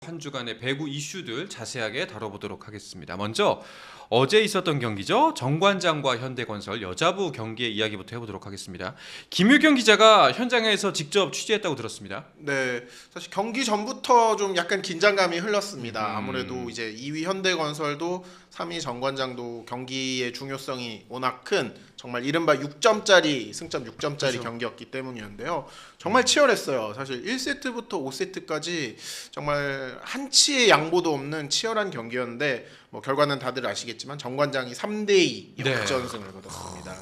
한 주간의 배구 이슈들 자세하게 다뤄보도록 하겠습니다. 먼저 어제 있었던 경기죠. 정관장과 현대건설 여자부 경기의 이야기부터 해보도록 하겠습니다. 김유경 기자가 현장에서 직접 취재했다고 들었습니다. 네, 사실 경기 전부터 좀 약간 긴장감이 흘렀습니다. 아무래도 이제 2위 현대건설도 3위 정관장도 경기의 중요성이 워낙 큰 정말 이른바 6점짜리 승점 6점짜리 그렇죠. 경기였기 때문이었는데요. 정말 치열했어요. 사실 1세트부터 5세트까지 정말 한치의 양보도 없는 치열한 경기였는데 뭐 결과는 다들 아시겠지만 정관장이 3대2 역전승을 거뒀습니다.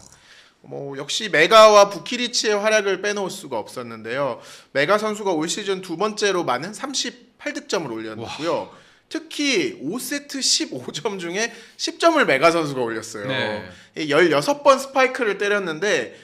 뭐 역시 메가와 부키리치의 활약을 빼놓을 수가 없었는데요. 메가 선수가 올 시즌 두 번째로 많은 38득점을 올렸고요. 특히 5세트 15점 중에 10점을 메가 선수가 올렸어요. 네. 16번 스파이크를 때렸는데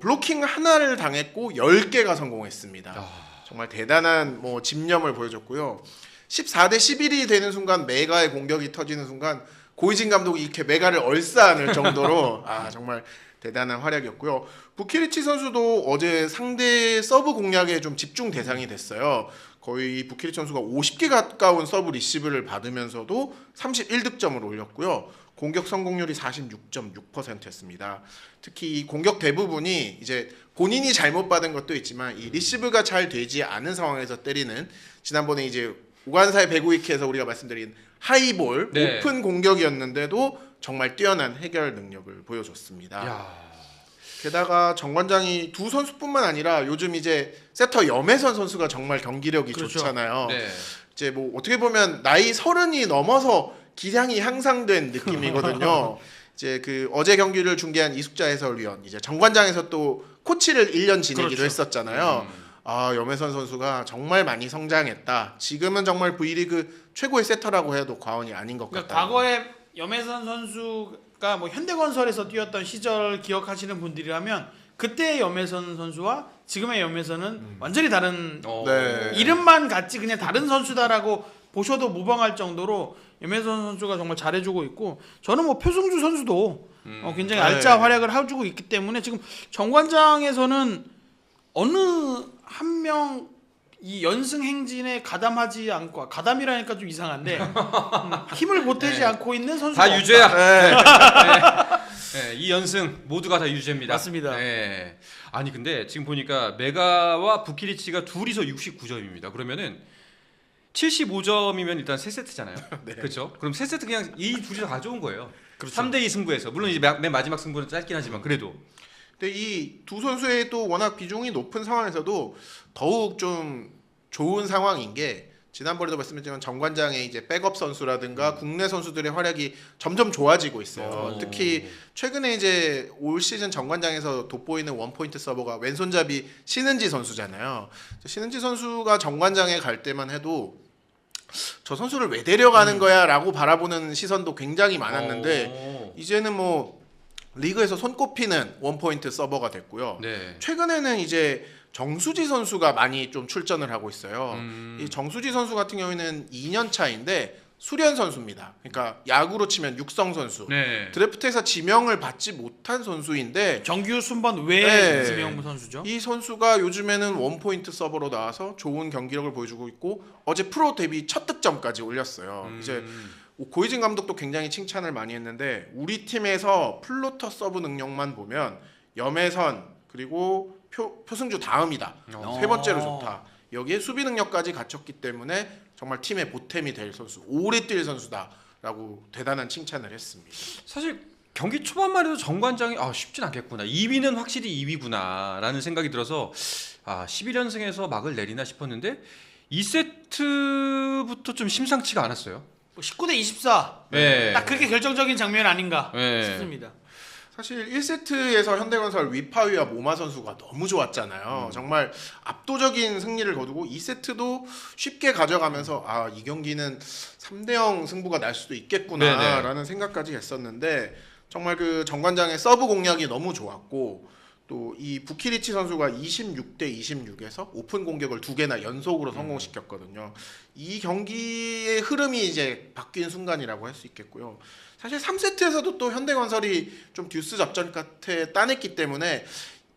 블로킹 하나를 당했고 10개가 성공했습니다. 정말 대단한 뭐 집념을 보여줬고요. 14대 11이 되는 순간 메가의 공격이 터지는 순간 고이진 감독이 이렇게 메가를 얼싸안을 정도로 정말 대단한 활약이었고요. 부키리치 선수도 어제 상대 서브 공략에 좀 집중 대상이 됐어요. 거의 부키리치 선수가 50개 가까운 서브 리시브를 받으면서도 31득점을 올렸고요. 공격 성공률이 46.6%였습니다. 특히 이 공격 대부분이 이제 본인이 잘못 받은 것도 있지만 이 리시브가 잘 되지 않은 상황에서 때리는 지난번에 이제 오간사의 배구위키에서 우리가 말씀드린 하이볼 오픈 공격이었는데도 정말 뛰어난 해결 능력을 보여줬습니다. 게다가 정관장이 두 선수뿐만 아니라 요즘 이제 세터 염혜선 선수가 정말 경기력이 좋잖아요. 네. 이제 뭐 어떻게 보면 나이 30이 넘어서 기량이 향상된 느낌이거든요. 이제 그 어제 경기를 중계한 이숙자 해설위원, 이제 정관장에서 또 코치를 1년 지내기도 했었잖아요. 염혜선 선수가 정말 많이 성장했다. 지금은 정말 V리그 최고의 세터라고 해도 과언이 아닌 것 같다. 과거에 염혜선 선수가 뭐 현대건설에서 뛰었던 시절 기억하시는 분들이라면 그때의 염혜선 선수와 지금의 염혜선은 완전히 다른 네. 이름만 같지 그냥 다른 선수다라고 보셔도 무방할 정도로 염혜선 선수가 정말 잘해주고 있고, 저는 뭐 표승주 선수도 굉장히 알짜 활약을 해주고 있기 때문에 지금 정관장에서는 어느 한 명 이 연승 행진에 가담하지 않고, 가담이라니까 좀 이상한데 힘을 보태지 않고 있는 선수가 다 유죄야. 네, 이 연승 모두가 다 유죄입니다. 맞습니다. 네. 아니 근데 지금 보니까 메가와 부키리치가 둘이서 69점입니다. 그러면은 75점이면 일단 세 세트잖아요. 네. 그렇죠? 그럼 세 세트 그냥 이 둘이서 가져온 거예요. 그렇죠. 3대2 승부에서. 물론 이제 맨 마지막 승부는 짧긴 하지만 그래도. 근데 이 두 선수의 또 워낙 비중이 높은 상황에서도 더욱 좀 좋은 상황인 게, 지난번에도 말씀드렸지만 정관장의 이제 백업 선수라든가 국내 선수들의 활약이 점점 좋아지고 있어요. 특히 최근에 이제 올 시즌 정관장에서 돋보이는 원포인트 서버가 왼손잡이 신은지 선수잖아요. 신은지 선수가 정관장에 갈 때만 해도 저 선수를 왜 데려가는 거야라고 바라보는 시선도 굉장히 많았는데 이제는 뭐 리그에서 손꼽히는 원포인트 서버가 됐고요. 네. 최근에는 이제 정수지 선수가 많이 좀 출전을 하고 있어요. 이 정수지 선수 같은 경우에는 2년 차인데 수련 선수입니다. 그러니까 야구로 치면 육성 선수. 네. 드래프트에서 지명을 받지 못한 선수인데 정규 순번 외에 네. 지명무 선수죠. 이 선수가 요즘에는 원포인트 서버로 나와서 좋은 경기력을 보여주고 있고 어제 프로 데뷔 첫 득점까지 올렸어요. 이제 고이진 감독도 굉장히 칭찬을 많이 했는데 우리 팀에서 플로터 서브 능력만 보면 염혜선 그리고 표승주 다음이다. 세 번째로 좋다. 여기에 수비 능력까지 갖췄기 때문에 정말 팀의 보탬이 될 선수, 오래 뛸 선수다라고 대단한 칭찬을 했습니다. 사실 경기 초반만 해도 정관장이 쉽진 않겠구나. 2위는 확실히 2위구나라는 생각이 들어서 11연승에서 막을 내리나 싶었는데 2세트부터 좀 심상치가 않았어요. 19대 24. 네. 딱 그렇게 결정적인 장면 아닌가 싶습니다. 사실 1세트에서 현대건설 위파위와 모마 선수가 너무 좋았잖아요. 정말 압도적인 승리를 거두고 2세트도 쉽게 가져가면서 이 경기는 3대0 승부가 날 수도 있겠구나라는 생각까지 했었는데 정말 그 정관장의 서브 공략이 너무 좋았고 또 이 부키리치 선수가 26대 26에서 오픈 공격을 2개나 연속으로 성공시켰거든요. 이 경기의 흐름이 이제 바뀐 순간이라고 할 수 있겠고요. 사실 3세트에서도 또 현대건설이 좀 듀스 접전 끝에 따냈기 때문에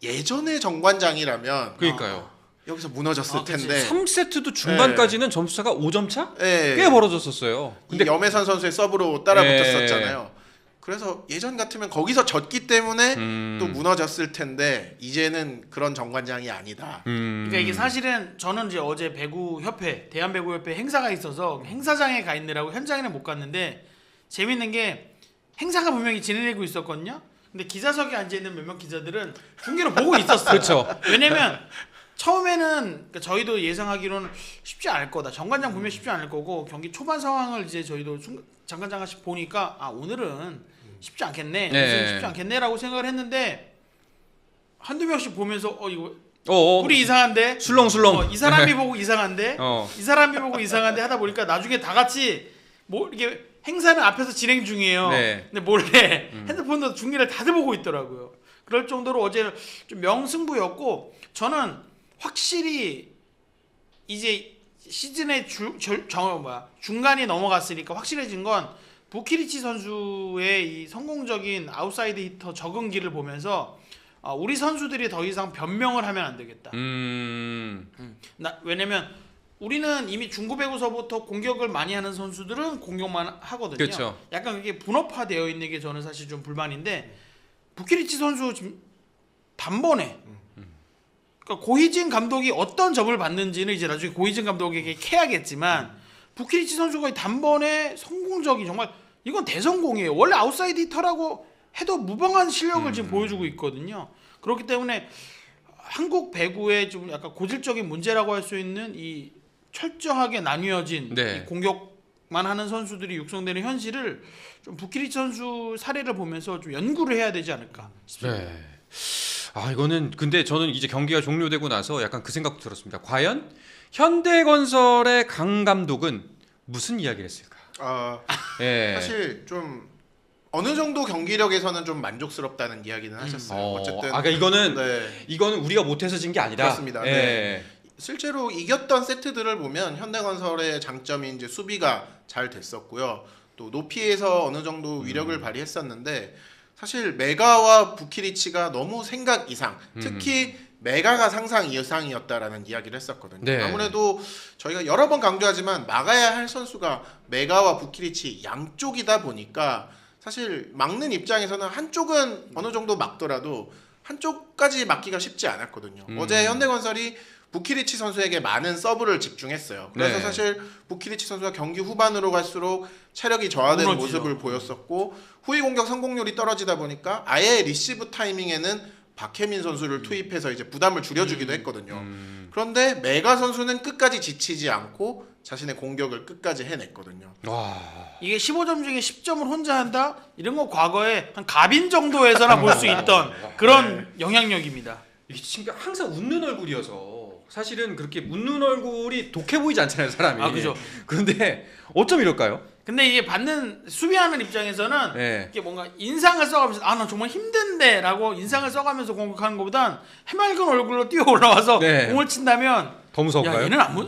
예전의 정관장이라면 그러니까요. 여기서 무너졌을 그치. 텐데 3세트도 중반까지는 점수차가 5점 차? 네. 꽤 벌어졌었어요. 근데 염혜선 선수의 서브로 따라붙었었잖아요. 그래서 예전 같으면 거기서 졌기 때문에 또 무너졌을 텐데 이제는 그런 정관장이 아니다. 그러니까 이게 사실은 저는 이제 어제 배구 협회 대한 배구 협회 행사가 있어서 행사장에 가 있느라고 현장에는 못 갔는데 재밌는 게 행사가 분명히 진행되고 있었거든요. 근데 기자석에 앉아 있는 몇몇 기자들은 중계를 보고 있었어요. 그렇죠. 왜냐면 처음에는 그러니까 저희도 예상하기로는 쉽지 않을 거다. 정관장 보면 쉽지 않을 거고 경기 초반 상황을 이제 저희도 잠깐 잠깐씩 보니까 아 오늘은 쉽지 않겠네. 네. 쉽지 않겠네라고 생각을 했는데 한두 명씩 보면서 이거 어. 우리 이상한데 술렁술렁. 이 사람이 보고 이상한데 어. 이 사람이 보고 이상한데 하다 보니까 나중에 다 같이 뭐 이게 행사는 앞에서 진행 중이에요. 네. 근데 몰래 핸드폰으로 중계를 다들 보고 있더라고요. 그럴 정도로 어제 좀 명승부였고 저는 확실히 이제 시즌의 중간이 넘어갔으니까 확실해진 건 부키리치 선수의 이 성공적인 아웃사이드 히터 적응기를 보면서 우리 선수들이 더 이상 변명을 하면 안 되겠다. 왜냐면 우리는 이미 중고 배구서부터 공격을 많이 하는 선수들은 공격만 하거든요. 그렇죠. 약간 그게 분업화되어 있는 게 저는 사실 좀 불만인데 부키리치 선수 지금 단번에 그러니까 고희진 감독이 어떤 점을 받는지는 이제 나중에 고희진 감독에게 캐야겠지만 부키리치 선수가 단번에 성공적인 정말 이건 대성공이에요. 원래 아웃사이드 히터라고 해도 무방한 실력을 지금 보여주고 있거든요. 그렇기 때문에 한국 배구의 좀 약간 고질적인 문제라고 할 수 있는 이 철저하게 나뉘어진 네. 이 공격만 하는 선수들이 육성되는 현실을 좀 부키리치 선수 사례를 보면서 좀 연구를 해야 되지 않을까 싶습니다. 네. 아 이거는 근데 저는 이제 경기가 종료되고 나서 약간 그 생각도 들었습니다. 과연 현대건설의 강 감독은 무슨 이야기를 했을까? 예. 사실 좀 어느 정도 경기력에서는 좀 만족스럽다는 이야기는 하셨어요. 어쨌든 그러니까 이거는 우리가 못해서 진 게 아니다. 그렇습니다. 예. 네. 실제로 이겼던 세트들을 보면 현대건설의 장점이 이제 수비가 잘 됐었고요. 또 높이에서 어느 정도 위력을 발휘했었는데 사실 메가와 부키리치가 너무 생각 이상, 특히 메가가 상상 이상이었다라는 이야기를 했었거든요. 네. 아무래도 저희가 여러 번 강조하지만 막아야 할 선수가 메가와 부키리치 양쪽이다 보니까 사실 막는 입장에서는 한쪽은 어느 정도 막더라도 한쪽까지 막기가 쉽지 않았거든요. 어제 현대건설이 부키리치 선수에게 많은 서브를 집중했어요. 그래서 네. 사실 부키리치 선수가 경기 후반으로 갈수록 체력이 저하된 무너지죠. 모습을 보였었고 후위 공격 성공률이 떨어지다 보니까 아예 리시브 타이밍에는 박혜민 선수를 투입해서 이제 부담을 줄여주기도 했거든요. 그런데 메가 선수는 끝까지 지치지 않고 자신의 공격을 끝까지 해냈거든요. 와. 이게 15점 중에 10점을 혼자 한다? 이런 거 과거에 한 가빈 정도에서나 볼 수 있던 그런 영향력입니다. 이게 친구 항상 웃는 얼굴이어서 사실은 그렇게 웃는 얼굴이 독해 보이지 않잖아요, 사람이. 아, 그죠. 그런데 어쩜 이럴까요? 근데 이게 받는 수비하는 입장에서는 네. 이게 뭔가 인상을 써가면서 나 정말 힘든데라고 인상을 써가면서 공격하는 것보단 해맑은 얼굴로 뛰어 올라와서 네. 공을 친다면 더 무서울까요? 야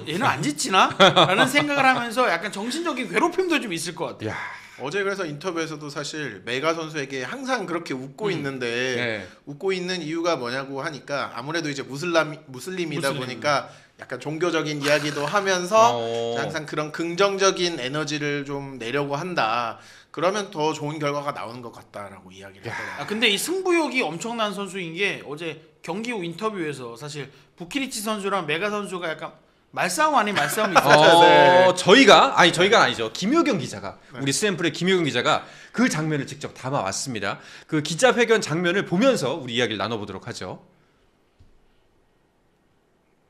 얘는 안 지치나? 라는 생각을 하면서 약간 정신적인 괴롭힘도 좀 있을 것 같아요. 야. 어제 그래서 인터뷰에서도 사실 메가 선수에게 항상 그렇게 웃고 있는데 네. 웃고 있는 이유가 뭐냐고 하니까 아무래도 이제 무슬림이다 보니까 약간 종교적인 이야기도 하면서 항상 그런 긍정적인 에너지를 좀 내려고 한다. 그러면 더 좋은 결과가 나오는 것 같다라고 이야기를 하더라고요. 근데 이 승부욕이 엄청난 선수인 게 어제 경기 후 인터뷰에서 사실 부키리치 선수랑 메가 선수가 약간 말싸움 아닌 말싸움이 있었죠. 네. 저희가 아니죠. 김효경 기자가 우리 스앰플의 김효경 기자가 그 장면을 직접 담아 왔습니다. 그 기자회견 장면을 보면서 우리 이야기를 나눠보도록 하죠.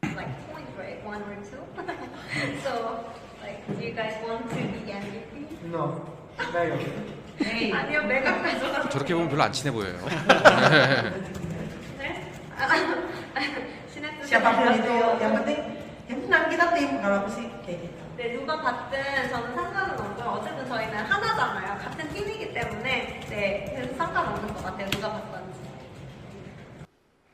Like points, right? One or two. So, like, do you guys want to be MVP? No, Mega. 아니요, 메가 가져가. 저렇게 보면 별로 안 친해 보여요. 네? Siapapun itu, yang penting kita tim kalau aku sih kayak gitu. 네, 누가 받든 저는 상관은 없고요. 어쨌든 저희는 하나잖아요. 같은 팀이기 때문에 네, 그래서 상관없는 것 같아요. 누가 받든지.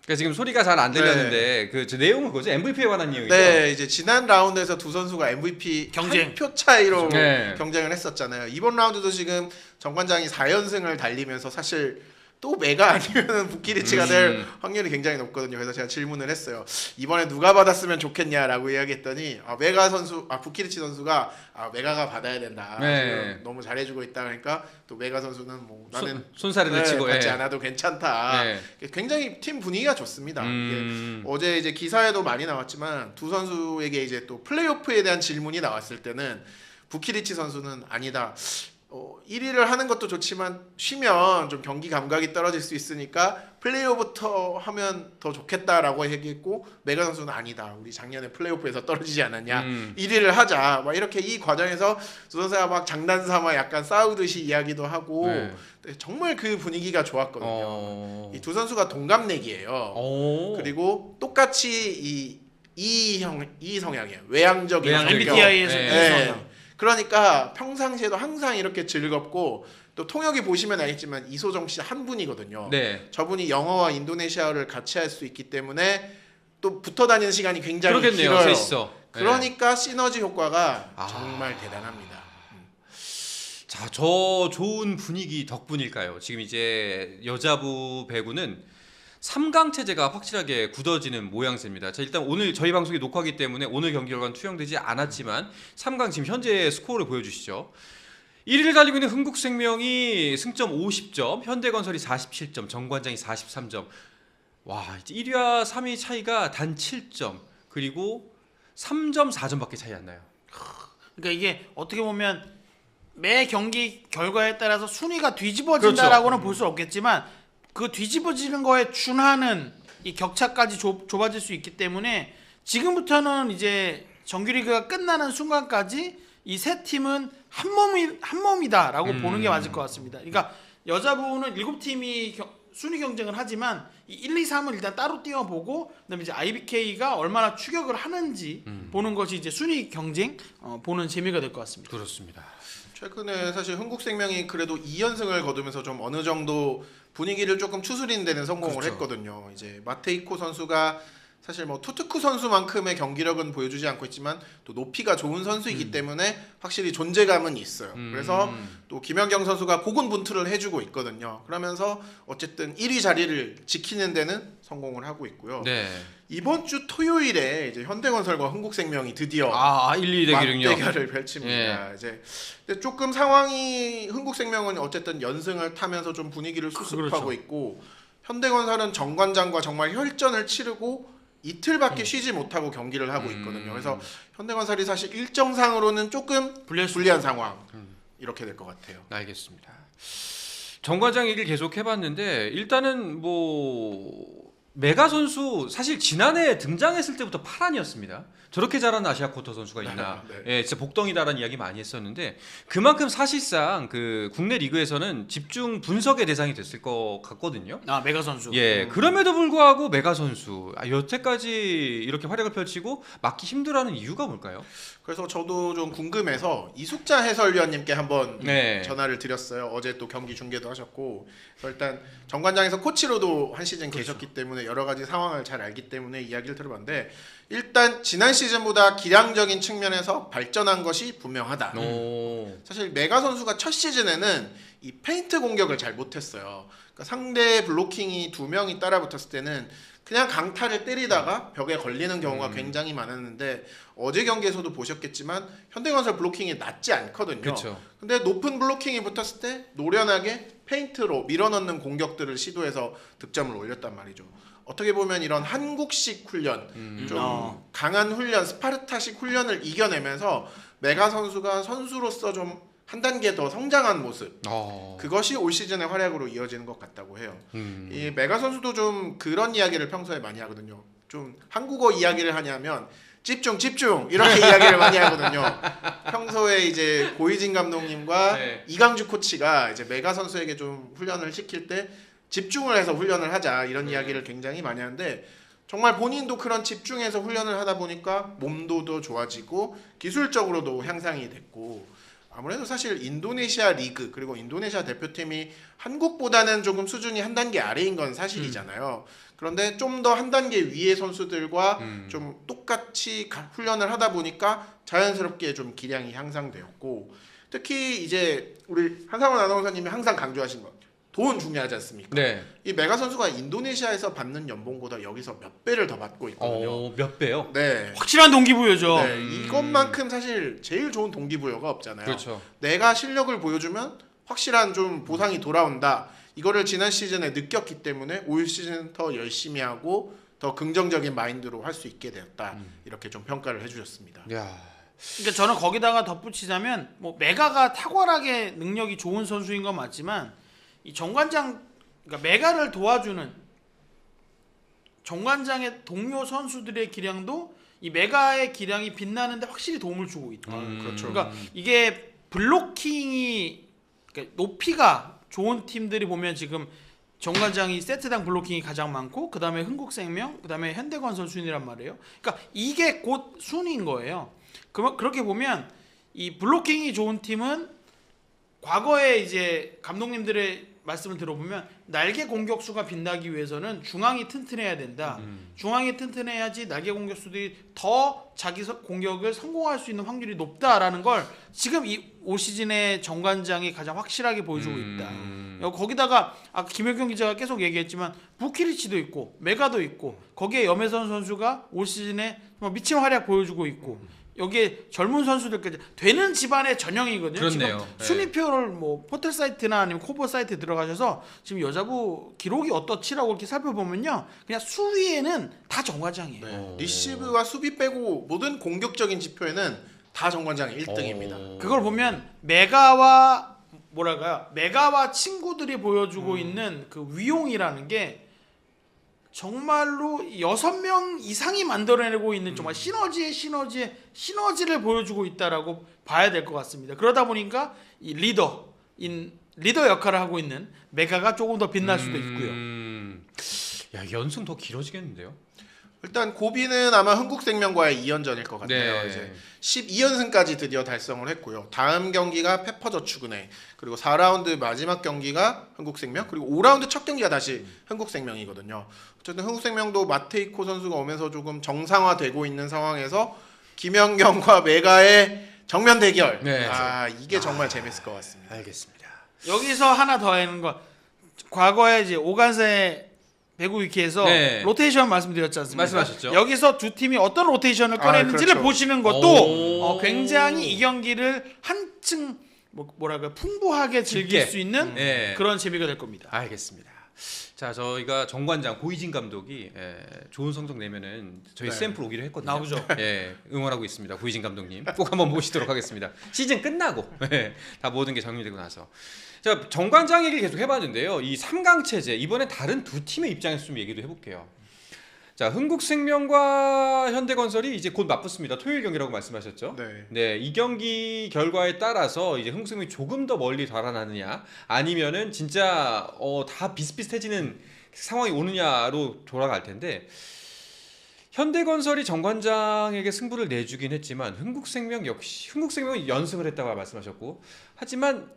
그러니까 지금 소리가 잘 안 들렸는데 그 내용은 그거죠? MVP에 관한 내용이죠? 네, 이제 지난 라운드에서 두 선수가 MVP 경쟁. 한 표 차이로 네. 경쟁을 했었잖아요. 이번 라운드도 지금 정관장이 4연승을 달리면서 사실 또 메가 아니면은 부키리치가 될 확률이 굉장히 높거든요. 그래서 제가 질문을 했어요. 이번에 누가 받았으면 좋겠냐라고 이야기했더니 메가 선수, 부키리치 선수가 메가가 받아야 된다. 네. 지금 너무 잘해주고 있다. 그러니까 또 메가 선수는 뭐 나는 손살을 내치고 받지 예. 않아도 괜찮다. 네. 굉장히 팀 분위기가 좋습니다. 이게 어제 이제 기사에도 많이 나왔지만 두 선수에게 이제 또 플레이오프에 대한 질문이 나왔을 때는 부키리치 선수는 아니다. 1위를 하는 것도 좋지만 쉬면 좀 경기 감각이 떨어질 수 있으니까 플레이오프부터 하면 더 좋겠다라고 얘기했고 메가 선수는 아니다. 우리 작년에 플레이오프에서 떨어지지 않았냐. 1위를 하자. 막 이렇게 이 과정에서 두 선수가 막 장난삼아 약간 싸우듯이 이야기도 하고 네. 정말 그 분위기가 좋았거든요. 이 두 선수가 동갑내기예요. 그리고 똑같이 이 성향이에요. 외향적인 성격. MBTI에서 네. 그러니까 평상시에도 항상 이렇게 즐겁고 또 통역이 보시면 알겠지만 이소정 씨 한 분이거든요. 네. 저분이 영어와 인도네시아어를 같이 할 수 있기 때문에 또 붙어 다니는 시간이 굉장히 그러겠네요. 길어요. 셋이서. 그러니까 시너지 효과가 정말 대단합니다. 자, 저 좋은 분위기 덕분일까요? 지금 이제 여자부 배구는 3강 체제가 확실하게 굳어지는 모양새입니다. 자, 일단 오늘 저희 방송이 녹화하기 때문에 오늘 경기 결과는 투영되지 않았지만 3강 지금 현재 스코어를 보여주시죠. 1위를 달리고 있는 흥국생명이 승점 50점, 현대건설이 47점, 정관장이 43점. 와, 이제 1위와 3위 차이가 단 7점, 그리고 3점, 4점밖에 차이 안 나요. 그러니까 이게 어떻게 보면 매 경기 결과에 따라서 순위가 뒤집어진다라고는 볼 수 없겠지만 그 뒤집어지는 거에 준하는 이 격차까지 좁아질 수 있기 때문에 지금부터는 이제 정규리그가 끝나는 순간까지 이 세 팀은 한 몸이다라고 보는 게 맞을 것 같습니다. 그러니까 여자부는 7팀이 순위 경쟁을 하지만 이 1, 2, 3은 일단 따로 띄워보고 그다음에 이제 IBK가 얼마나 추격을 하는지 보는 것이 이제 순위 경쟁 보는 재미가 될 것 같습니다. 그렇습니다. 최근에 사실 흥국생명이 그래도 2연승을 거두면서 좀 어느 정도 분위기를 조금 추스리는 데는 성공을 그렇죠. 했거든요. 이제 마테이코 선수가 사실 뭐 투트쿠 선수만큼의 경기력은 보여주지 않고 있지만 또 높이가 좋은 선수이기 때문에 확실히 존재감은 있어요. 그래서 또 김연경 선수가 고군분투를 해주고 있거든요. 그러면서 어쨌든 1위 자리를 지키는 데는 성공을 하고 있고요. 네. 이번 주 토요일에 이제 현대건설과 흥국생명이 드디어 1, 2 대결은요. 맞대결을 펼칩니다. 이제 근데 조금 상황이 흥국생명은 어쨌든 연승을 타면서 좀 분위기를 수습하고 그렇죠. 있고 현대건설은 정관장과 정말 혈전을 치르고 이틀밖에 쉬지 못하고 경기를 하고 있거든요. 그래서 현대건설이 사실 일정상으로는 조금 불리한 상황 이렇게 될 것 같아요. 알겠습니다. 정관장 얘기를 계속 해봤는데 일단은 메가 선수 사실 지난해 등장했을 때부터 파란이었습니다. 저렇게 잘하는 아시아 쿼터 선수가 있나? 네. 예, 진짜 복덩이다라는 이야기 많이 했었는데 그만큼 사실상 그 국내 리그에서는 집중 분석의 대상이 됐을 것 같거든요. 메가 선수. 예, 그럼에도 불구하고 메가 선수 여태까지 이렇게 활약을 펼치고 막기 힘들어하는 이유가 뭘까요? 그래서 저도 좀 궁금해서 이숙자 해설위원님께 한번 네. 전화를 드렸어요. 어제 또 경기 중계도 하셨고 그래서 일단 정관장에서 코치로도 한 시즌 계셨기 때문에 여러 가지 상황을 잘 알기 때문에 이야기를 들어봤는데 일단 지난 시즌보다 기량적인 측면에서 발전한 것이 분명하다. 사실 메가 선수가 첫 시즌에는 이 페인트 공격을 잘 못했어요. 그러니까 상대 블로킹이 2명이 따라붙었을 때는 그냥 강타를 때리다가 벽에 걸리는 경우가 굉장히 많았는데 어제 경기에서도 보셨겠지만 현대건설 블로킹이 낮지 않거든요. 그렇죠. 근데 높은 블로킹이 붙었을 때 노련하게 페인트로 밀어넣는 공격들을 시도해서 득점을 올렸단 말이죠. 어떻게 보면 이런 한국식 훈련, 좀 강한 훈련, 스파르타식 훈련을 이겨내면서 메가 선수가 선수로서 좀 한 단계 더 성장한 모습, 그것이 올 시즌의 활약으로 이어지는 것 같다고 해요. 이 메가 선수도 좀 그런 이야기를 평소에 많이 하거든요. 좀 한국어 이야기를 하냐면 집중 이렇게 이야기를 많이 하거든요. 평소에 이제 고이진 감독님과 네. 이강주 코치가 이제 메가 선수에게 좀 훈련을 시킬 때 집중을 해서 훈련을 하자 이런 이야기를 굉장히 많이 하는데 정말 본인도 그런 집중해서 훈련을 하다 보니까 몸도 더 좋아지고 기술적으로도 향상이 됐고 아무래도 사실 인도네시아 리그 그리고 인도네시아 대표팀이 한국보다는 조금 수준이 한 단계 아래인 건 사실이잖아요. 그런데 좀 더 한 단계 위의 선수들과 좀 똑같이 훈련을 하다 보니까 자연스럽게 좀 기량이 향상되었고 특히 이제 우리 한상원 아나운서님이 항상 강조하신 것 돈 중요하지 않습니까? 네. 이 메가 선수가 인도네시아에서 받는 연봉보다 여기서 몇 배를 더 받고 있거든요. 몇 배요? 네. 확실한 동기부여죠. 네, 이것만큼 사실 제일 좋은 동기부여가 없잖아요. 그렇죠. 내가 실력을 보여주면 확실한 좀 보상이 돌아온다. 이거를 지난 시즌에 느꼈기 때문에 올 시즌 더 열심히 하고 더 긍정적인 마인드로 할 수 있게 되었다. 이렇게 좀 평가를 해주셨습니다. 야. 그러니까 저는 거기다가 덧붙이자면 뭐 메가가 탁월하게 능력이 좋은 선수인 건 맞지만 이 정관장 그러니까 메가를 도와주는 정관장의 동료 선수들의 기량도 이 메가의 기량이 빛나는데 확실히 도움을 주고 있다. 그렇죠. 그러니까 이게 블로킹이 그러니까 높이가 좋은 팀들이 보면 지금 정관장이 세트당 블로킹이 가장 많고 그 다음에 흥국생명, 그 다음에 현대건설 순위란 말이에요. 그러니까 이게 곧 순위인 거예요. 그렇게 보면 이 블로킹이 좋은 팀은 과거에 이제 감독님들의 말씀을 들어보면 날개 공격수가 빛나기 위해서는 중앙이 튼튼해야 된다. 중앙이 튼튼해야지 날개 공격수들이 더 자기 공격을 성공할 수 있는 확률이 높다라는 걸 지금 올 시즌의 정관장이 가장 확실하게 보여주고 있다. 거기다가 아까 김효경 기자가 계속 얘기했지만 부키리치도 있고 메가도 있고 거기에 염혜선 선수가 올 시즌에 정말 미친 활약 보여주고 있고 여기에 젊은 선수들까지 되는 집안의 전형이거든요. 그렇네요. 지금 네. 순위표를 뭐 포털 사이트나 아니면 코보 사이트에 들어가셔서 지금 여자부 기록이 어떻지라고 이렇게 살펴보면요, 그냥 수위에는 다 정관장이에요. 네. 리시브와 수비 빼고 모든 공격적인 지표에는 다 정관장이 1등입니다. 그걸 보면 메가와 메가와 친구들이 보여주고 있는 그 위용이라는 게 정말로 6명 이상이 만들어내고 있는 정말 시너지를 보여주고 있다라고 봐야 될 것 같습니다. 그러다 보니까 이 리더 역할을 하고 있는 메가가 조금 더 빛날 수도 있고요. 야, 연승 더 길어지겠는데요? 일단 고비는 아마 흥국생명과의 2연전일 것 같아요. 네. 이제 12연승까지 드디어 달성을 했고요. 다음 경기가 페퍼저축은행, 그리고 4라운드 마지막 경기가 흥국생명, 그리고 5라운드 첫 경기가 다시 흥국생명이거든요. 어쨌든 흥국생명도 마테이코 선수가 오면서 조금 정상화되고 있는 상황에서 김연경과 메가의 정면 대결. 네. 이게 정말 재밌을 것 같습니다. 알겠습니다. 여기서 하나 더 하는 거, 과거에 이제 오간세 배구 위키에서 네. 로테이션 말씀드렸지 않습니까? 말씀하셨죠. 여기서 두 팀이 어떤 로테이션을 꺼내는지를 그렇죠. 보시는 것도 굉장히 이 경기를 한층 풍부하게 즐길 깊게. 수 있는 네. 그런 재미가 될 겁니다. 알겠습니다. 자, 저희가 정관장 고이진 감독이 좋은 성적 내면은 저희 네. 샘플 오기로 했거든요. 나오죠. 응원하고 있습니다. 고이진 감독님 꼭 한번 모시도록 하겠습니다. 시즌 끝나고 다 모든 게 정리되고 나서. 자, 정관장 얘기를 계속 해봤는데요. 이 3강 체제 이번에 다른 두 팀의 입장에서 좀 얘기도 해볼게요. 자, 흥국생명과 현대건설이 이제 곧 맞붙습니다. 토요일 경기라고 말씀하셨죠? 네. 네, 이 경기 결과에 따라서 이제 흥국생명이 조금 더 멀리 달아나느냐, 아니면은 진짜 다 비슷비슷해지는 상황이 오느냐로 돌아갈 텐데, 현대건설이 정관장에게 승부를 내주긴 했지만 흥국생명은 연승을 했다고 말씀하셨고, 하지만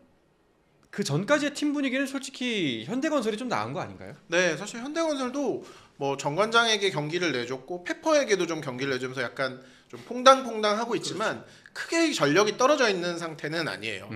그 전까지의 팀 분위기는 솔직히 현대건설이 좀 나은 거 아닌가요? 네, 사실 현대건설도 뭐 정관장에게 경기를 내줬고 페퍼에게도 좀 경기를 내주면서 약간 좀 퐁당퐁당하고 있지만 크게 전력이 떨어져 있는 상태는 아니에요.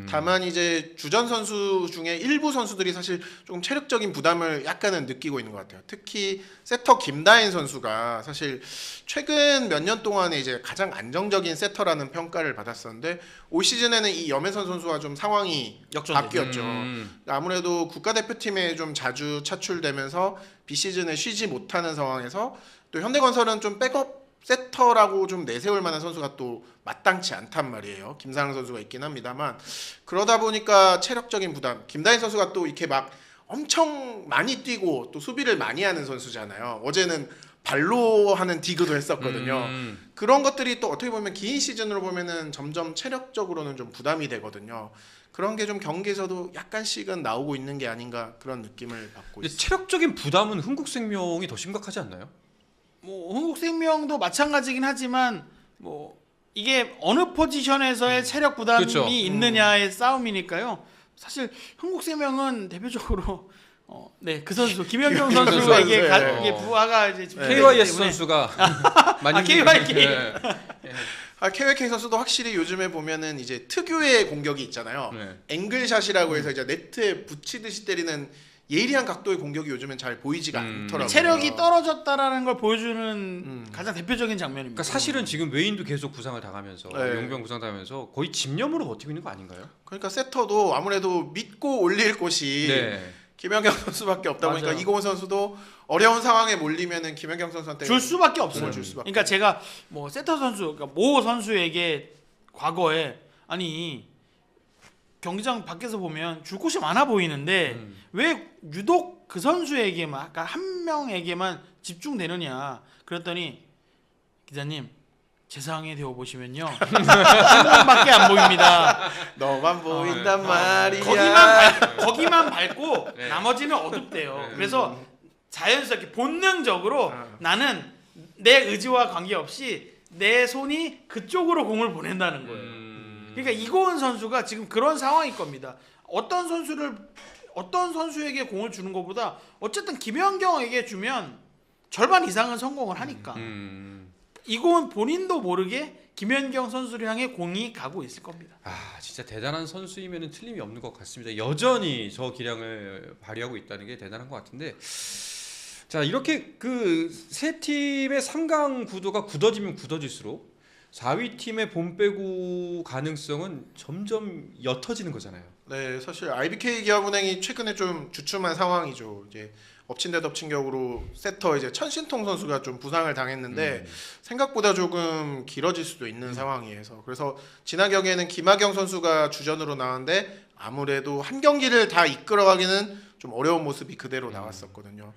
다만 이제 주전 선수 중에 일부 선수들이 사실 조금 체력적인 부담을 약간은 느끼고 있는 것 같아요. 특히 세터 김다인 선수가 사실 최근 몇 년 동안에 이제 가장 안정적인 세터라는 평가를 받았었는데 올 시즌에는 이 염혜선 선수와 좀 상황이 역전되죠. 바뀌었죠. 아무래도 국가대표팀에 좀 자주 차출되면서 비시즌에 쉬지 못하는 상황에서 또 현대건설은 좀 백업 세터라고 좀 내세울 만한 선수가 또 마땅치 않단 말이에요. 김상현 선수가 있긴 합니다만, 그러다 보니까 체력적인 부담, 김다인 선수가 또 이렇게 막 엄청 많이 뛰고 또 수비를 많이 하는 선수잖아요. 어제는 발로 하는 디그도 했었거든요. 그런 것들이 또 어떻게 보면 긴 시즌으로 보면은 점점 체력적으로는 좀 부담이 되거든요. 그런 게 좀 경기에서도 약간씩은 나오고 있는 게 아닌가 그런 느낌을 받고 근데 있습니다. 체력적인 부담은 흥국생명이 더 심각하지 않나요? 뭐 흥국생명도 마찬가지긴 하지만 뭐 이게 어느 포지션에서의 체력 부담이 그렇죠. 있느냐의 싸움이니까요. 사실 흥국생명은 대표적으로 네, 그 선수 김연경 김연경 선수에게 선수, 이게 부하가 이제 지금 KYS 때문에 선수가 많이 KYK. 네. KYK 선수도 확실히 요즘에 보면은 이제 특유의 공격이 있잖아요. 네. 앵글샷이라고 해서 이제 네트에 붙이듯이 때리는 예리한 각도의 공격이 요즘은 잘 보이지가 않더라고요. 체력이 떨어졌다라는 걸 보여주는 가장 대표적인 장면입니다. 그러니까 사실은 지금 외인도 계속 부상을 당하면서 네. 용병 부상 당하면서 거의 집념으로 버티고 있는 거 아닌가요? 그러니까 세터도 아무래도 믿고 올릴 곳이 네. 김연경 선수밖에 없다 보니까 맞아요. 이고은 선수도 어려운 상황에 몰리면은 김연경 선수한테 줄 수밖에 없어요. 공을 줄 수밖에. 그러니까 제가 뭐 세터 선수, 그러니까 모 선수에게 과거에 아니 경기장 밖에서 보면 줄 곳이 많아 보이는데 왜 유독 그 선수에게만, 아까 한 명에게만 집중되느냐 그랬더니 기자님 제 상황에 되어 보시면요 한 명밖에 안 보입니다. 너만 보인단 말이야. 거기만 밝고 네. 나머지는 어둡대요. 네. 그래서 자연스럽게 본능적으로 나는 내 의지와 관계없이 내 손이 그쪽으로 공을 보낸다는 거예요. 그러니까 이고은 선수가 지금 그런 상황일 겁니다. 어떤 선수에게 공을 주는 것보다 어쨌든 김연경에게 주면 절반 이상은 성공을 하니까 이고은 본인도 모르게 김연경 선수를 향해 공이 가고 있을 겁니다. 아 진짜 대단한 선수이면 틀림이 없는 것 같습니다. 여전히 저 기량을 발휘하고 있다는 게 대단한 것 같은데, 자 이렇게 그 세 팀의 3강 구도가 굳어지면 굳어질수록 4위 팀의 본 빼고 가능성은 점점 옅어지는 거잖아요. 네, 사실 IBK 기업은행이 최근에 좀 주춤한 상황이죠. 이제 엎친 데 덮친 격으로 세터 이제 천신통 선수가 좀 부상을 당했는데 생각보다 조금 길어질 수도 있는 상황이어서, 그래서 지난 경기에는 김하경 선수가 주전으로 나왔는데 아무래도 한 경기를 다 이끌어가기는 좀 어려운 모습이 그대로 나왔었거든요.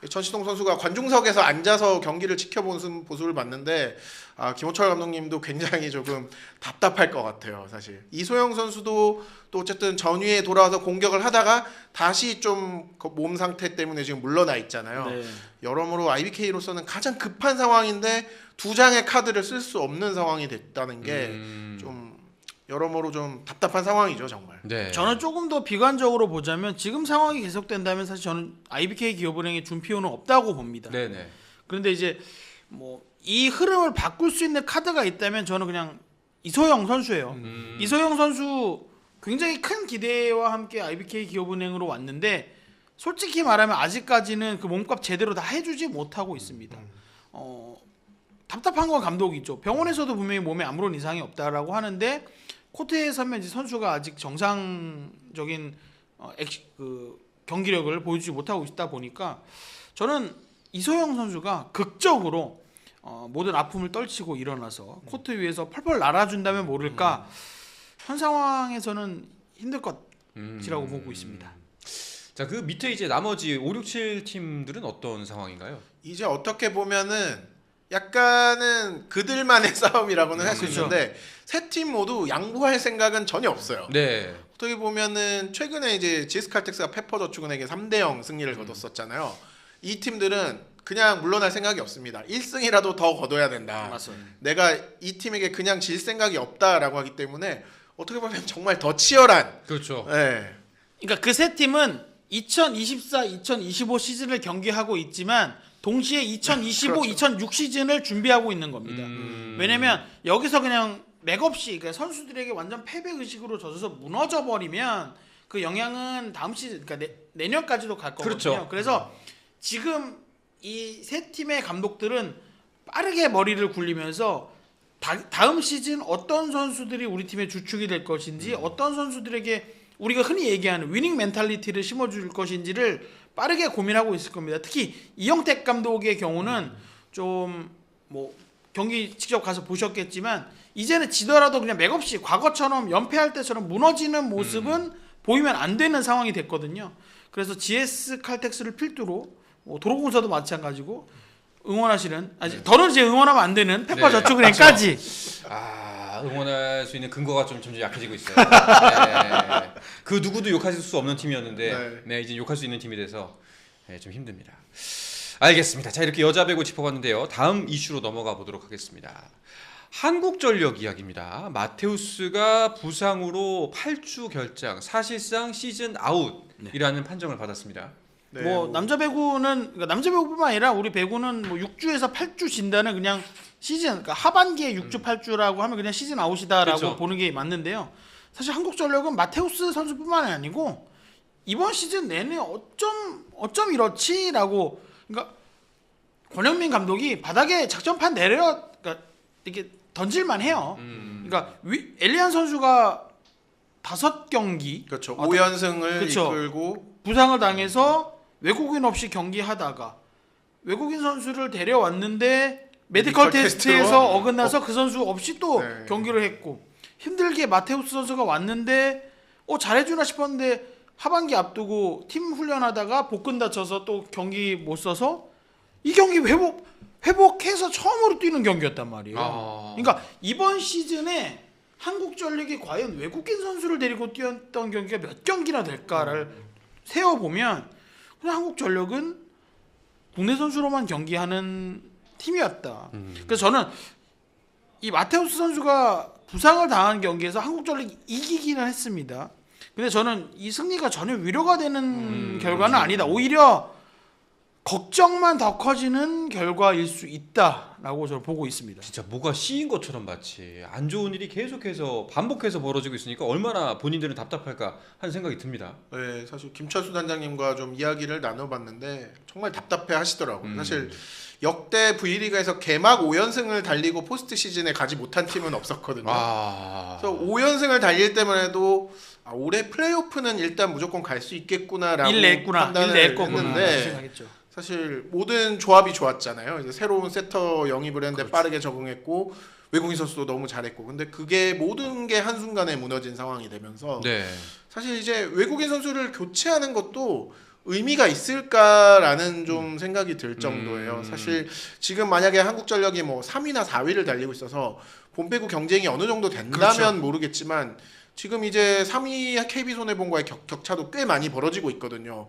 천신통 선수가 관중석에서 앉아서 경기를 지켜보는 모습을 봤는데 김호철 감독님도 굉장히 조금 답답할 것 같아요. 사실 이소영 선수도 또 어쨌든 전위에 돌아와서 공격을 하다가 다시 좀 몸 상태 때문에 지금 물러나 있잖아요. 네. 여러모로 IBK로서는 가장 급한 상황인데 두 장의 카드를 쓸 수 없는 상황이 됐다는 게 좀 여러모로 좀 답답한 상황이죠, 정말. 네. 저는 조금 더 비관적으로 보자면 지금 상황이 계속된다면 사실 저는 IBK 기업은행의 준피오는 없다고 봅니다. 네네. 그런데 이제 뭐 이 흐름을 바꿀 수 있는 카드가 있다면 저는 그냥 이소영 선수예요. 이소영 선수 굉장히 큰 기대와 함께 IBK 기업은행으로 왔는데 솔직히 말하면 아직까지는 그 몸값 제대로 다 해주지 못하고 있습니다. 답답한 건 감독이죠. 병원에서도 분명히 몸에 아무런 이상이 없다라고 하는데 코트에 서면 이제 선수가 아직 정상적인 그 경기력을 보여주지 못하고 있다 보니까 저는 이소영 선수가 극적으로 모든 아픔을 떨치고 일어나서 코트 위에서 펄펄 날아준다면 모를까 현 상황에서는 힘들 것이라고 보고 있습니다. 자 그 밑에 이제 나머지 5, 6, 7 팀들은 어떤 상황인가요? 이제 어떻게 보면은 약간은 그들만의 싸움이라고는 할 수 그렇죠. 있는데 세 팀 모두 양보할 생각은 전혀 없어요. 네. 어떻게 보면은 최근에 이제 GS칼텍스가 페퍼저축은행에 3대0 승리를 거뒀었잖아요. 이 팀들은 그냥 물러날 생각이 없습니다. 1승이라도 더 거둬야 된다. 맞습니다. 내가 이 팀에게 그냥 질 생각이 없다라고 하기 때문에 어떻게 보면 정말 더 치열한. 그렇죠. 네. 그러니까 그 세 팀은 2024-2025 시즌을 경기하고 있지만 동시에 2025, 그렇죠. 2026 시즌을 준비하고 있는 겁니다. 왜냐면 여기서 그냥 맥없이 그러니까 선수들에게 완전 패배 의식으로 젖어서 무너져 버리면 그 영향은 다음 시즌, 그러니까 내년까지도 갈 거거든요. 그렇죠. 그래서 지금 이 세 팀의 감독들은 빠르게 머리를 굴리면서 다음 시즌 어떤 선수들이 우리 팀의 주축이 될 것인지 어떤 선수들에게 우리가 흔히 얘기하는 위닝 멘탈리티를 심어줄 것인지를 빠르게 고민하고 있을 겁니다. 특히 이영택 감독의 경우는 좀 뭐 경기 직접 가서 보셨겠지만 이제는 지더라도 그냥 맥없이 과거처럼 연패할 때처럼 무너지는 모습은 보이면 안 되는 상황이 됐거든요. 그래서 GS 칼텍스를 필두로 뭐 도로공사도 마찬가지고 응원하시는 더는 이제 응원하면 안 되는 페퍼저축은행까지 응원할 수 있는 근거가 좀 점점 약해지고 있어요. 네. 그 누구도 욕하실 수 없는 팀이었는데 네, 이제 욕할 수 있는 팀이 돼서 네, 좀 힘듭니다. 알겠습니다. 자 이렇게 여자 배구 짚어봤는데요. 다음 이슈로 넘어가 보도록 하겠습니다. 한국전력 이야기입니다. 마테우스가 부상으로 8주 결장, 사실상 시즌 아웃이라는 판정을 받았습니다. 네, 뭐 남자 배구는 그러니까 남자 배구뿐만 아니라 우리 배구는 뭐 6주에서 8주 진다는 그냥 시즌 그러니까 하반기에 6주 8주라고 하면 그냥 시즌 아웃이다라고 그쵸. 보는 게 맞는데요. 사실 한국전력은 마테우스 선수뿐만 아니고 이번 시즌 내내 어쩜 이렇지라고 그러니까 권영민 감독이 바닥에 작전판 그러니까 이렇게 던질만 해요. 그러니까 엘리안 선수가 5경기 그렇죠. 5연승을 그쵸. 이끌고 부상을 당해서 외국인 없이 경기하다가 외국인 선수를 데려왔는데 메디컬 메디컬 테스트에서 테스트로 어긋나서 그 선수 없이 또 네. 경기를 했고 힘들게 마테우스 선수가 왔는데 잘해주나 싶었는데 하반기 앞두고 팀 훈련하다가 복근 다쳐서 또 경기 못 써서 이 경기 회복해서 처음으로 뛰는 경기였단 말이에요. 그러니까 이번 시즌에 한국전력이 과연 외국인 선수를 데리고 뛰었던 경기가 몇 경기나 될까를 세어보면 그냥 한국전력은 국내 선수로만 경기하는 팀이었다. 그래서 저는 이 마테우스 선수가 부상을 당한 경기에서 한국전력이 이기기는 했습니다. 근데 저는 이 승리가 전혀 위로가 되는 결과는 아니다. 오히려 걱정만 더 커지는 결과일 수 있다라고 저는 보고 있습니다. 진짜 뭐가 씌인 것처럼 마치 안 좋은 일이 계속해서 반복해서 벌어지고 있으니까 얼마나 본인들은 답답할까 하는 생각이 듭니다. 네, 사실 김철수 단장님과 좀 이야기를 나눠봤는데 정말 답답해 하시더라고요. 사실 역대 V리그에서 개막 5연승을 달리고 포스트 시즌에 가지 못한 팀은 없었거든요. 그래서 5연승을 달릴 때만 해도 올해 플레이오프는 일단 무조건 갈 수 있겠구나라고 판단을 했는데 사실 모든 조합이 좋았잖아요. 이제 새로운 세터 영입을 했는데 빠르게 적응했고 외국인 선수도 너무 잘했고 근데 그게 모든 게 한순간에 무너진 상황이 되면서 네. 사실 이제 외국인 선수를 교체하는 것도 의미가 있을까라는 좀 생각이 들 정도예요. 사실 지금 만약에 한국전력이 뭐 3위나 4위를 달리고 있어서 본배구 경쟁이 어느 정도 된다면 그렇죠. 모르겠지만 지금 이제 3위 KB손해보험과의 격차도 꽤 많이 벌어지고 있거든요.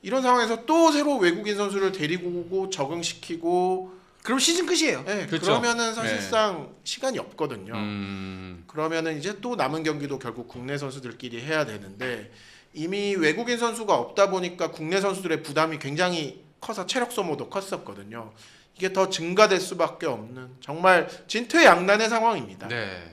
이런 상황에서 또 새로 외국인 선수를 데리고 오고 적응시키고 그럼 시즌 끝이에요. 네, 그렇죠. 그러면은 사실상 시간이 없거든요. 음. 그러면은 이제 또 남은 경기도 결국 국내 선수들끼리 해야 되는데 이미 외국인 선수가 없다 보니까 국내 선수들의 부담이 굉장히 커서 체력 소모도 컸었거든요. 이게 더 증가될 수밖에 없는 정말 진퇴양난의 상황입니다. 네.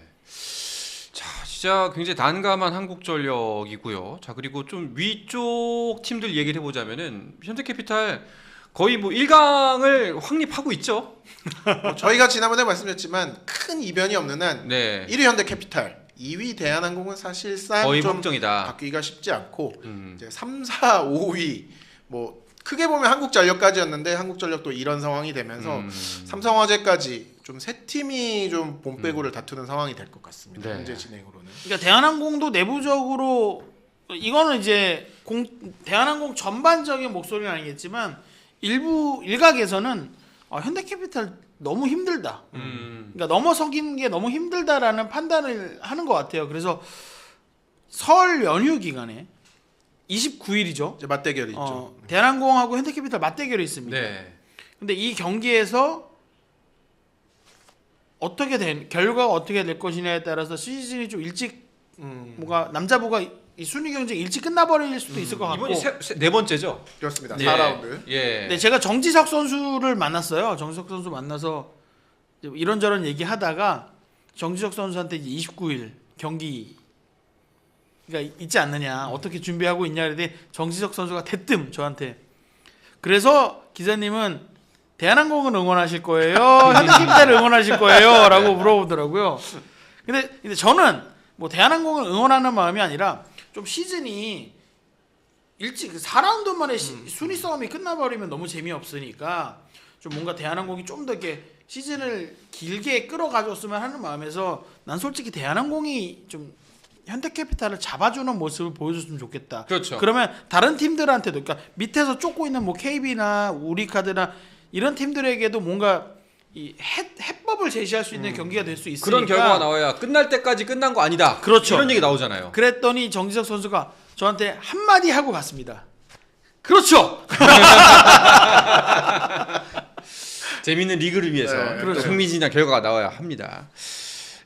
자, 진짜 굉장히 난감한 한국전력이고요. 자, 그리고 좀 위쪽 팀들 얘기를 해보자면은 현대캐피탈 거의 뭐 1강을 확립하고 있죠. 저희가 지난번에 말씀드렸지만 큰 이변이 없는 한 네. 1위 현대캐피탈, 2위 대한항공은 사실상 거의 좀 확정이다. 바뀌기가 쉽지 않고 이제 3, 4, 5위 뭐 크게 보면 한국전력까지였는데 한국전력도 이런 상황이 되면서 삼성화재까지 좀 세 팀이 좀 본배구를 다투는 상황이 될 것 같습니다. 네. 현재 진행으로는. 그러니까 대한항공도 내부적으로 이거는 이제 대한항공 전반적인 목소리는 아니겠지만 일각에서는 현대캐피탈 너무 힘들다. 그러니까 넘어서기는 게 너무 힘들다라는 판단을 하는 것 같아요. 그래서 설 연휴 기간에 29일이죠. 이제 맞대결이 있죠. 대한항공하고 현대캐피탈 맞대결이 있습니다. 네. 근데 이 경기에서 결과가 어떻게 될 것이냐에 따라서 시즌이 좀 일찍 뭔가 남자부가 이 순위 경쟁 일찍 끝나버릴 수도 있을 것 같고. 이번이 네 번째죠. 그렇습니다. 예. 4라운드. 예. 네, 제가 정지석 선수를 만났어요. 정지석 선수 만나서 이런저런 얘기하다가 정지석 선수한테 이제 29일 경기가 있지 않느냐, 어떻게 준비하고 있냐 그랬더니 정지석 선수가 대뜸 저한테 그래서 기자님은 대한항공을 응원하실 거예요? 현대캐피탈을 응원하실 거예요? 라고 물어보더라고요. 근데 저는 뭐 대한항공을 응원하는 마음이 아니라 좀 시즌이 일찍 4라운드 만에 순위 싸움이 끝나버리면 너무 재미없으니까 좀 뭔가 대한항공이 좀 더 이렇게 시즌을 길게 끌어가줬으면 하는 마음에서 난 솔직히 대한항공이 좀 현대캐피탈을 잡아주는 모습을 보여줬으면 좋겠다. 그렇죠. 그러면 다른 팀들한테도 그러니까 밑에서 쫓고 있는 뭐 KB나 우리카드나 이런 팀들에게도 뭔가 이 해법을 제시할 수 있는 경기가 될 수 있으니까 그런 결과가 나와야 끝날 때까지 끝난 거 아니다. 그렇죠. 이런 얘기 나오잖아요. 그랬더니 정지석 선수가 저한테 한마디 하고 갔습니다. 그렇죠. 재밌는 리그를 위해서 네, 또 그렇죠. 흥미진진한 결과가 나와야 합니다.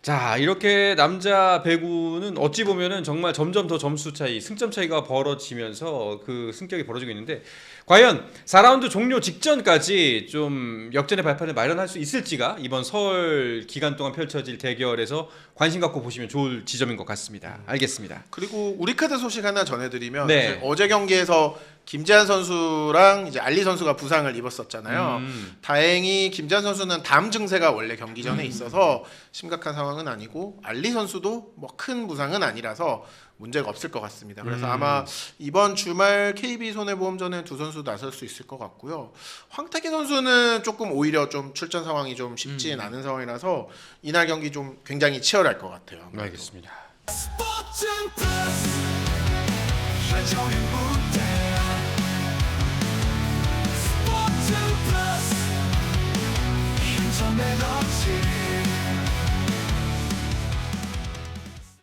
자, 이렇게 남자 배구는 어찌 보면은 정말 점점 더 점수 차이, 승점 차이가 벌어지면서 그 승격이 벌어지고 있는데 과연 4라운드 종료 직전까지 좀 역전의 발판을 마련할 수 있을지가 이번 설 기간 동안 펼쳐질 대결에서 관심 갖고 보시면 좋을 지점인 것 같습니다. 알겠습니다. 그리고 우리카드 소식 하나 전해드리면 네. 사실 어제 경기에서 김재한 선수랑 이제 알리 선수가 부상을 입었었잖아요. 다행히 김재한 선수는 담 증세가 원래 경기 전에 있어서 심각한 상황은 아니고 알리 선수도 뭐 큰 부상은 아니라서 문제가 없을 것 같습니다. 그래서 아마 이번 주말 KB 손해보험전에 두 선수 나설 수 있을 것 같고요. 황태기 선수는 조금 오히려 좀 출전 상황이 좀 쉽지 않은 상황이라서 이날 경기 좀 굉장히 치열할 것 같아요. 알겠습니다. 스포츠 플러스 한정의 무대